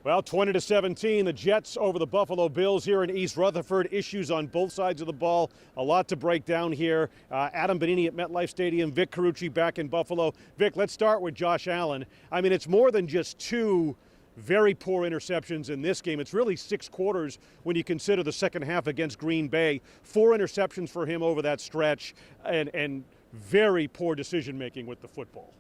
Well, 20-17, the Jets over the Buffalo Bills here in East Rutherford. Issues on both sides of the ball. A lot to break down here. Adam Benigni at MetLife Stadium. Vic Carucci back in Buffalo. Vic, let's start with Josh Allen. I mean, it's more than just two very poor interceptions in this game. It's really 6 quarters when you consider the second half against Green Bay. 4 interceptions for him over that stretch and very poor decision-making with the football.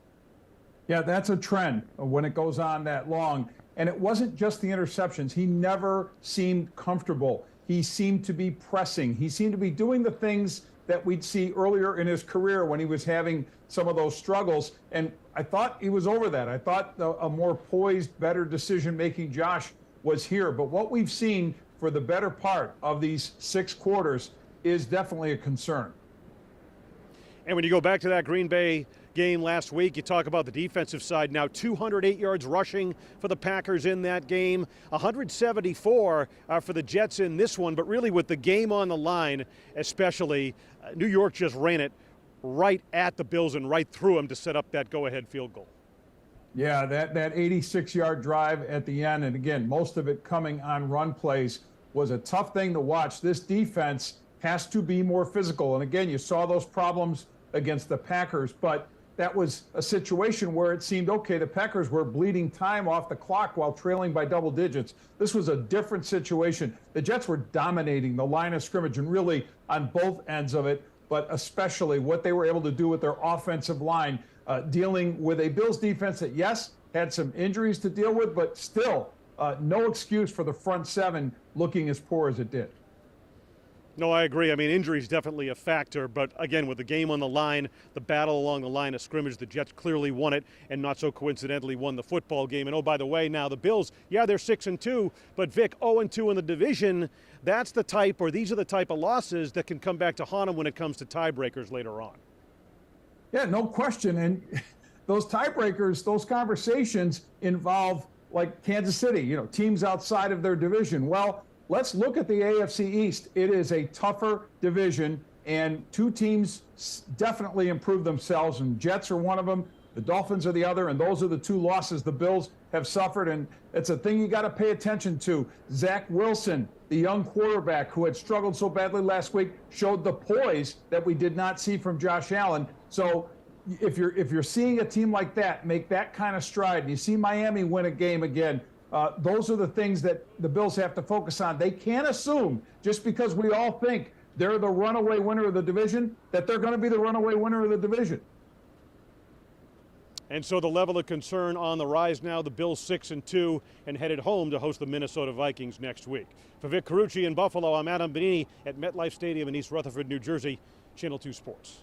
Yeah, that's a trend when it goes on that long. And it wasn't just the interceptions. He never seemed comfortable. He seemed to be pressing. He seemed to be doing the things that we'd see earlier in his career when he was having some of those struggles. And I thought he was over that. I thought a more poised, better decision-making Josh was here. But what we've seen for the better part of these 6 quarters is definitely a concern. And when you go back to that Green Bay game last week, you talk about the defensive side now. 208 yards rushing for the Packers in that game, 174 for the Jets in this one. But really with the game on the line, especially, New York just ran it right at the Bills and right through them to set up that go-ahead field goal. Yeah, that 86-yard drive at the end, and again, most of it coming on run plays, was a tough thing to watch. This defense has to be more physical. And again, you saw those problems against the Packers, but that was a situation where it seemed, okay, the Packers were bleeding time off the clock while trailing by double digits. This was a different situation. The Jets were dominating the line of scrimmage and really on both ends of it, but especially what they were able to do with their offensive line, dealing with a Bills defense that, yes, had some injuries to deal with, but still no excuse for the front seven looking as poor as it did. No, I agree. I mean, injuries definitely a factor, but again, with the game on the line, the battle along the line of scrimmage, the Jets clearly won it and not so coincidentally won the football game. And oh, by the way, now the Bills, yeah, they're 6-2, but Vic, 0-2 in the division. That's the type, or these are the type of losses that can come back to haunt them when it comes to tiebreakers later on. Yeah, no question. And those tiebreakers, those conversations involve like Kansas City, teams outside of their division. Well, let's look at the AFC East. It is a tougher division, and 2 teams definitely improved themselves, and Jets are one of them. The Dolphins are the other, and those are the 2 losses the Bills have suffered, and it's a thing you got to pay attention to. Zach Wilson, the young quarterback who had struggled so badly last week, showed the poise that we did not see from Josh Allen. So if you're seeing a team like that make that kind of stride, and you see Miami win a game again, those are the things that the Bills have to focus on. They can't assume, just because we all think they're the runaway winner of the division, that they're going to be the runaway winner of the division. And so the level of concern on the rise now, the Bills 6-2 and headed home to host the Minnesota Vikings next week. For Vic Carucci in Buffalo, I'm Adam Benigni at MetLife Stadium in East Rutherford, New Jersey, Channel 2 Sports.